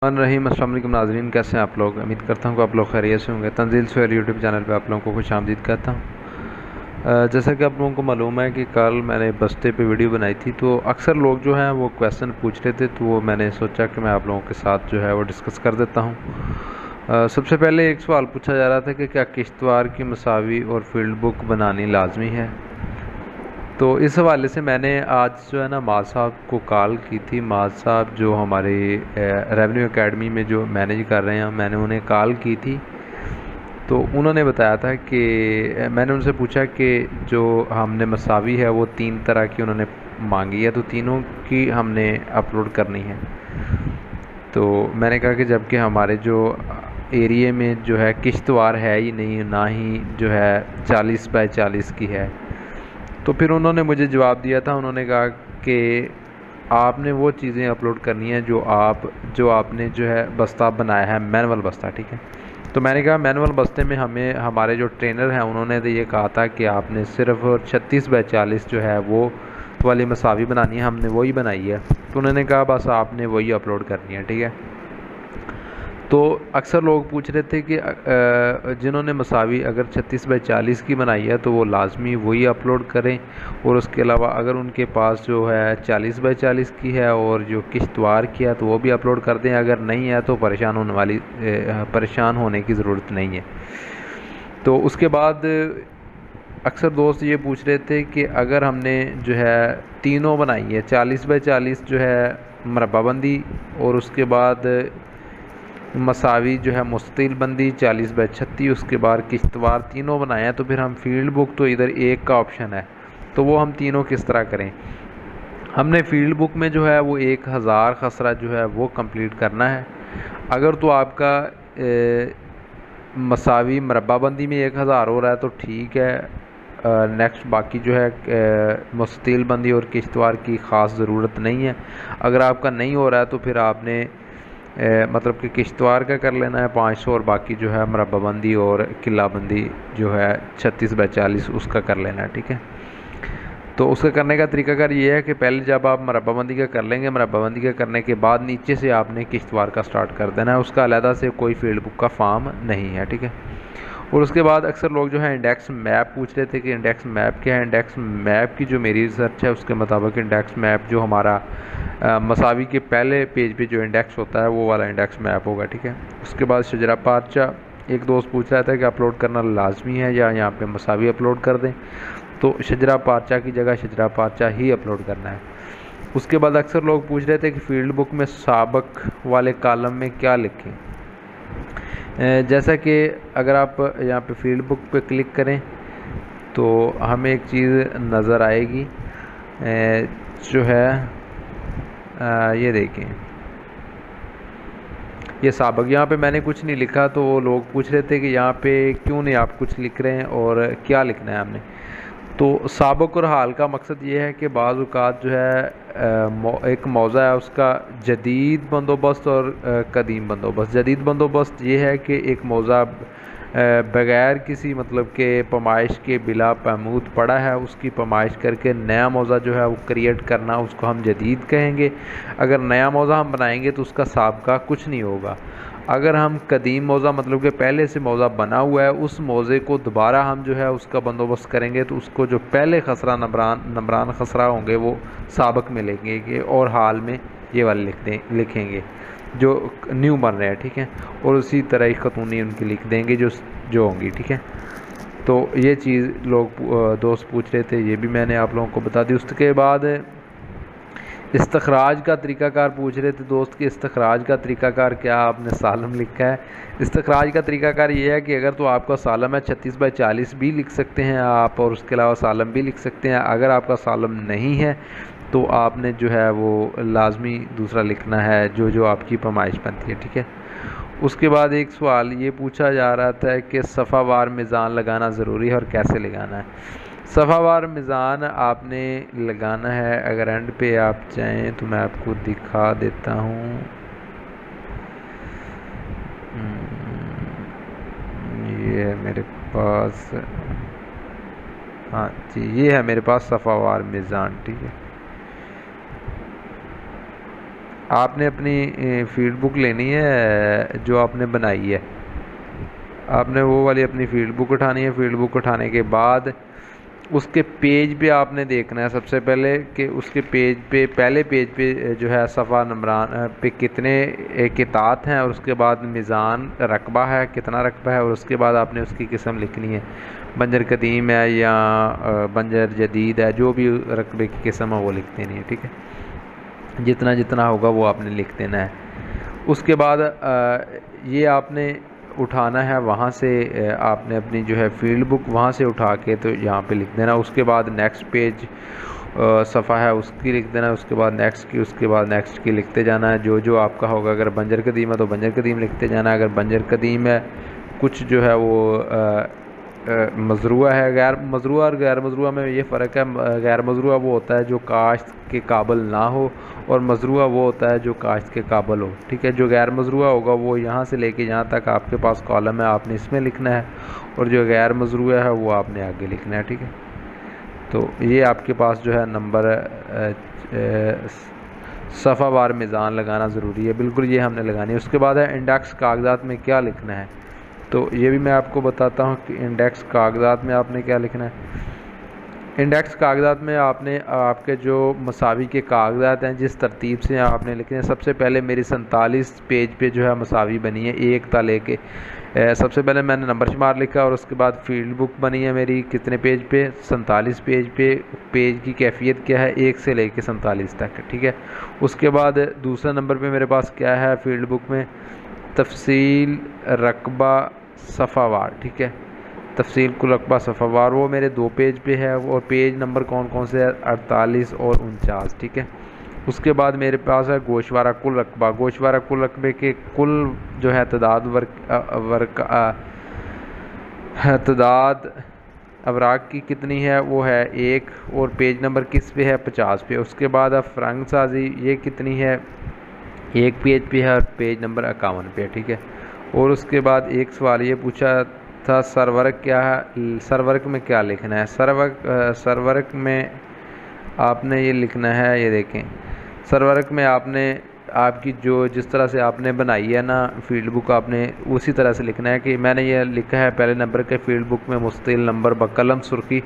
रहीम। अस्सलाम वालेकुम नाज़रीन, कैसे हैं आप लोग। उम्मीद करता हूँ कि आप लोग खैरियत से होंगे। तंजील सोहेल यूट्यूब चैनल पे आप लोगों को खुश आमदीद कहता हूँ। जैसा कि आप लोगों को मालूम है कि कल मैंने बस्ते पे वीडियो बनाई थी, तो अक्सर लोग जो हैं वो क्वेश्चन पूछ रहे थे, तो वो मैंने सोचा कि मैं आप लोगों के साथ जो है वो डिस्कस कर देता हूँ। सबसे पहले एक सवाल पूछा जा रहा था कि क्या किश्तवाड़ की मसावी और फील्ड बुक बनानी लाजमी है। तो इस हवाले से मैंने आज जो है ना माज साहब को कॉल की थी। माज साहब जो हमारे रेवेन्यू एकेडमी में जो मैनेज कर रहे हैं, मैंने उन्हें कॉल की थी। तो उन्होंने बताया था कि मैंने उनसे पूछा कि जो हमने मसावी है वो 3 तरह की उन्होंने मांगी है, तो तीनों की हमने अपलोड करनी है। तो मैंने कहा कि जबकि हमारे जो एरिया में जो है किश्तवाड़ है ही नहीं, ना ही जो है 40 बाय 40 की है। तो फिर उन्होंने मुझे जवाब दिया था, उन्होंने कहा कि आपने वो चीज़ें अपलोड करनी है जो आपने जो है बस्ता बनाया है, मैनुअल बस्ता, ठीक है। तो मैंने कहा मैनुअल बस्ते में हमें हमारे जो ट्रेनर हैं उन्होंने तो ये कहा था कि आपने सिर्फ 36 बाय 40 जो है वो वाली मसावी बनानी है, हमने वही बनाई है। तो उन्होंने कहा बस आपने वही अपलोड करनी है, ठीक है। तो अक्सर लोग पूछ रहे थे कि जिन्होंने मसावी अगर 36 बाय 40 की बनाई है तो वो लाजमी वही अपलोड करें, और उसके अलावा अगर उनके पास जो है 40 बाय 40 की है और जो किश्तवाड़ की है तो वो भी अपलोड कर दें। अगर नहीं है तो परेशान होने की ज़रूरत नहीं है। तो उसके बाद अक्सर दोस्त ये पूछ रहे थे कि अगर हमने जो है तीनों बनाई है, 40 बाय 40 जो है मरबा और उसके बाद मसावी जो है मुस्ततिल बंदी 40 बाय 36, उसके बाद किश्तवाड़, तीनों बनाए हैं। तो फिर हम फील्ड बुक तो इधर एक का ऑप्शन है, तो वो हम तीनों किस तरह करें। हमने फील्ड बुक में जो है वो 1000 खसरा जो है वो कंप्लीट करना है। अगर तो आपका मसावी मरबा बंदी में 1000 हो रहा है तो ठीक है। नेक्स्ट बाकी जो है मुस्ततिल बंदी और किश्तवाड़ की ख़ास ज़रूरत नहीं है। अगर आपका नहीं हो रहा है तो फिर आपने मतलब कि किश्तवाड़ का कर लेना है 500, और बाकी जो है मरबा बंदी और किला बंदी जो है 36 बाय 40 उसका कर लेना है, ठीक है। तो उसका करने का तरीकाकार ये है कि पहले जब आप मरबा बंदी का कर लेंगे, मरबा बंदी का करने के बाद नीचे से आपने किश्तवाड़ का स्टार्ट कर देना है। उसका अलहदा से कोई फील्ड बुक का फॉर्म नहीं है, ठीक है। और उसके बाद अक्सर लोग जो है इंडेक्स मैप पूछ रहे थे कि इंडेक्स मैप क्या है। इंडेक्स मैप की जो मेरी रिसर्च है उसके मुताबिक इंडेक्स मैप जो हमारा मसावी के पहले पेज पे जो इंडेक्स होता है वो वाला इंडेक्स मैप होगा, ठीक है। उसके बाद शजरा पार्चा, एक दोस्त पूछ रहा था कि अपलोड करना लाजमी है या यहाँ पे मसावी अपलोड कर दें। तो शजरा पार्चा की जगह शजरा पार्चा ही अपलोड करना है। उसके बाद अक्सर लोग पूछ रहे थे कि फ़ील्ड बुक में साबक वाले कॉलम में क्या लिखें। जैसा कि अगर आप यहाँ पे फील्ड बुक पे क्लिक करें तो हमें एक चीज़ नज़र आएगी जो है ये देखें, ये साबक। यहाँ पे मैंने कुछ नहीं लिखा, तो वो लोग पूछ रहे थे कि यहाँ पे क्यों नहीं आप कुछ लिख रहे हैं और क्या लिखना है हमने। तो साबक और हाल का मकसद ये है कि बाज़ औक़ात जो है एक मौज़ा है उसका जदीद बंदोबस्त और कदीम बंदोबस्त। जदीद बंदोबस्त ये है कि एक मौज़ा बग़ैर किसी मतलब के पैमाइश के बिला पैमूद पड़ा है, उसकी पैमाइश करके नया मौज़ा जो है वो क्रिएट करना, उसको हम जदीद कहेंगे। अगर नया मौज़ा हम बनाएंगे तो उसका साबका कुछ नहीं होगा। अगर हम कदीम मौज़ा मतलब कि पहले से मौज़ा बना हुआ है, उस मौज़े को दोबारा हम जो है उसका बंदोबस्त करेंगे तो उसको जो पहले खसरा नंबरान खसरा होंगे वो साबक में लिखेंगे, और हाल में ये वाले लिखेंगे जो न्यू बन रहे हैं, ठीक है। और उसी तरह ही खतूनी उनकी लिख देंगे जो होंगी, ठीक है। तो ये चीज़ लोग दोस्त पूछ रहे थे, ये भी मैंने आप लोगों को बता दी। उसके बाद इस्तखराज का तरीकाकार पूछ रहे थे दोस्त कि इस्तखराज का तरीकाकार क्या, आपने सालम लिखा है। इस्तखराज का तरीकाकार ये है कि अगर तो आपका सालम है 36 बाय 40 भी लिख सकते हैं आप, और उसके अलावा सालम भी लिख सकते हैं। अगर आपका सालम नहीं है तो आपने जो है वो लाजमी दूसरा लिखना है जो आपकी पैमाइश बनती है, ठीक है। उसके बाद एक सवाल ये पूछा जा रहा था कि सफ़ावार मीज़ान लगाना ज़रूरी है और कैसे लगाना है। सफ़ावार मीज़ान आपने लगाना है, अगर एंड पे आप चाहें तो मैं आपको दिखा देता हूँ। ये है मेरे पास, हाँ जी, ये है मेरे पास सफ़ावार मीज़ान, ठीक है। आपने अपनी फील्ड बुक लेनी है जो आपने बनाई है, आपने वो वाली अपनी फील्ड बुक उठानी है। फील्ड बुक उठाने के बाद उसके पेज पे आपने देखना है सबसे पहले कि उसके पेज पे, पहले पेज पे जो है सफ़ा नंबरान पे कितने कितात हैं, और उसके बाद मीज़ान रकबा है, कितना रकबा है, और उसके बाद आपने उसकी किस्म लिखनी है, बंजर कदीम है या बंजर जदीद है, जो भी रकबे की किस्म है वो लिख देनी है। ठीक है, जितना जितना होगा वो आपने लिख देना है। उसके बाद ये आपने उठाना है वहाँ से, आपने अपनी जो है फील्ड बुक वहाँ से उठा के तो यहाँ पे लिख देना। उसके बाद नेक्स्ट पेज सफ़ा है उसकी लिख देना, उसके बाद नेक्स्ट की, उसके बाद नेक्स्ट की लिखते जाना है जो जो आपका होगा। अगर बंजर कदीम है तो बंजर कदीम लिखते जाना है। अगर बंजर कदीम है कुछ जो है वो मजरूआ है, गैर मजरूआ और गैर मजरूआ में ये फ़र्क है। गैर मजरूआ वो होता है जो काश्त के काबिल ना हो, और मजरूआ वो होता है जो काश्त के काबिल हो। ठीक है, जो गैर मजरूआ होगा वो यहाँ से लेके यहाँ तक आपके पास कॉलम है, आपने इसमें लिखना है, और जो गैर मजरूआ है वो आपने आगे लिखना है। ठीक है, तो ये आपके पास जो है नंबर सफ़ा वार मीज़ान लगाना ज़रूरी है, बिल्कुल ये हमने लगानी है। उसके बाद है इंडेक्स कागज़ात में क्या लिखना है, तो ये भी मैं आपको बताता हूँ कि इंडेक्स कागज़ात में आपने क्या लिखना है। इंडेक्स कागज़ात में आपने आपके जो मसावी के कागज़ात हैं जिस तरतीब से आपने लिखने हैं। सबसे पहले मेरी 47 पेज पे जो है मसावी बनी है एक ता लेके, सबसे पहले मैंने नंबर शुमार लिखा, और उसके बाद फील्ड बुक बनी है मेरी कितने पेज पे, 47 पेज पे। पेज की कैफियत क्या है, 1 से लेके 47 तक। ठीक है, उसके बाद दूसरा नंबर पे मेरे पास क्या है फील्ड बुक में, तफसील रकबा सफ़ावार। ठीक है, तफसील कुल रकबा सफ़ावार वो मेरे 2 पेज पे है, और पेज नंबर कौन कौन से है, 48 और 49। ठीक है, उसके बाद मेरे पास है गोशवारा कुल रकबा। गोशवारा कुल रकबे के कुल जो है तादाद अवराक की कितनी है, वो है 1, और पेज नंबर किस पे है, 50 पे। उसके बाद अब फ़रंग साजी ये कितनी है, 1 पेज पे है, और पेज नंबर 51 पे। ठीक है, और उसके बाद एक सवाल ये पूछा था सरवर्क क्या है, सरवर्क में क्या लिखना है। सरवर्क में आपने ये लिखना है, ये देखें सरवर्क में आपने आपकी जो जिस तरह से आपने बनाई है ना फील्ड बुक, आपने उसी तरह से लिखना है। कि मैंने ये लिखा है पहले नंबर के फील्ड बुक में मुस्तकिल नंबर बकलम सुर्खी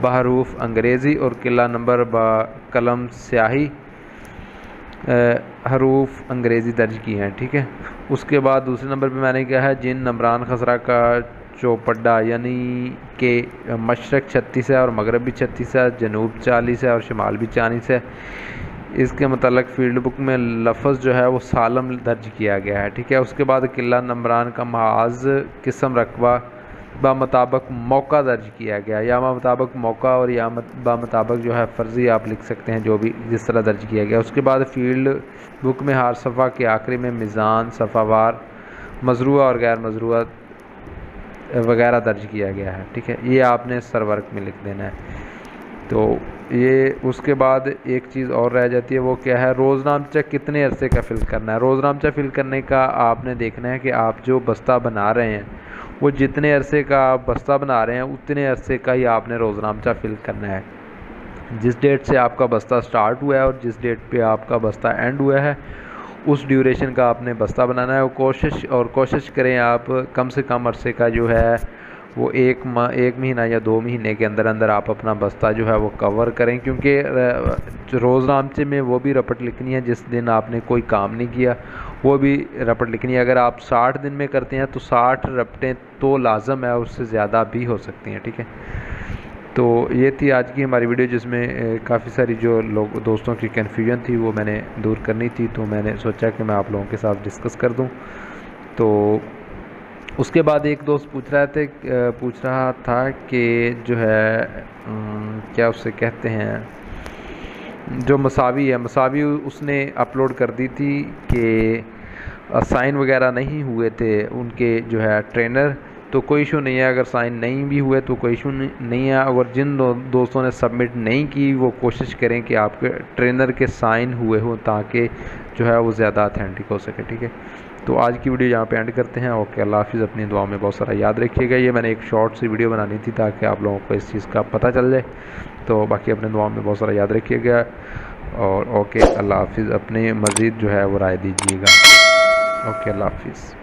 बहरूफ अंग्रेज़ी, और किला नंबर बकलम स्याही हरूफ अंग्रेज़ी दर्ज की हैं। ठीक है, उसके बाद दूसरे नंबर पे मैंने क्या है, जिन नंबरान खसरा का चौपड्डा यानी कि मशरक़ 36 है और मगरब भी 36 है, जनूब 40 है और शुमाल भी 40 है। इसके मतलब फील्ड बुक में लफ्ज़ जो है वो सालम दर्ज किया गया है। ठीक है, उसके बाद किला नंबरान का महाज किस्म रकबा बामताबक मौका दर्ज किया गया, या बामताबक मौका और या बामताबक जो है फ़र्ज़ी आप लिख सकते हैं, जो भी जिस तरह दर्ज किया गया। उसके बाद फील्ड बुक में हर सफ़ा के आखिरी में मीज़ान सफ़ावार मजरूआ और गैर मजरूआ वगैरह दर्ज किया गया है। ठीक है, ये आपने सरवर्क में लिख देना है। तो ये उसके बाद एक चीज़ और रह जाती है, वो क्या है, रोज़नामचा कितने अरसे का फ़िल करना है। रोज़नामचा फ़िल करने का आपने देखना है कि आप जो बस्ता बना रहे हैं वो जितने अरसे का आप बस्ता बना रहे हैं उतने अरसे का ही आपने रोज़नामचा फ़िल करना है। जिस डेट से आपका बस्ता स्टार्ट हुआ है और जिस डेट पे आपका बस्ता एंड हुआ है उस ड्यूरेशन का आपने बस्ता बनाना है। और कोशिश करें आप कम से कम अरसे का जो है वो एक महीना या 2 महीने के अंदर अंदर आप अपना बस्ता जो है वो कवर करें, क्योंकि रोज़नामचे में वो भी रपट लिखनी है जिस दिन आपने कोई काम नहीं किया, वो भी रपट लिखनी है। अगर आप 60 दिन में करते हैं तो 60 रपटें तो लाजम है, उससे ज़्यादा भी हो सकती हैं। ठीक है, तो ये थी आज की हमारी वीडियो जिसमें काफ़ी सारी जो लोग दोस्तों की कन्फ्यूजन थी वो मैंने दूर करनी थी, तो मैंने सोचा कि मैं आप लोगों के साथ डिस्कस कर दूं। तो उसके बाद एक दोस्त पूछ रहा था कि जो है क्या उससे कहते हैं, जो मसावी है, मसावी उसने अपलोड कर दी थी कि साइन वगैरह नहीं हुए थे उनके जो है ट्रेनर, तो कोई इशू नहीं है। अगर साइन नहीं भी हुए तो कोई इशू नहीं है। और जिन दोस्तों ने सबमिट नहीं की वो कोशिश करें कि आपके ट्रेनर के साइन हुए हों ताकि जो है वो ज़्यादा अथेंटिक हो सके। ठीक है, तो आज की वीडियो यहाँ पे एंड करते हैं। ओके, अल्लाह हाफिज़। अपनी दुआ में बहुत सारा याद रखिएगा। ये मैंने एक शॉर्ट सी वीडियो बनानी थी ताकि आप लोगों को इस चीज़ का पता चल जाए। तो बाकी अपने दुआ में बहुत सारा याद रखिएगा। اور اوکے اللہ حافظ، اپنی مزید جو ہے وہ رائے دیجیے گا۔ اوکے اللہ حافظ۔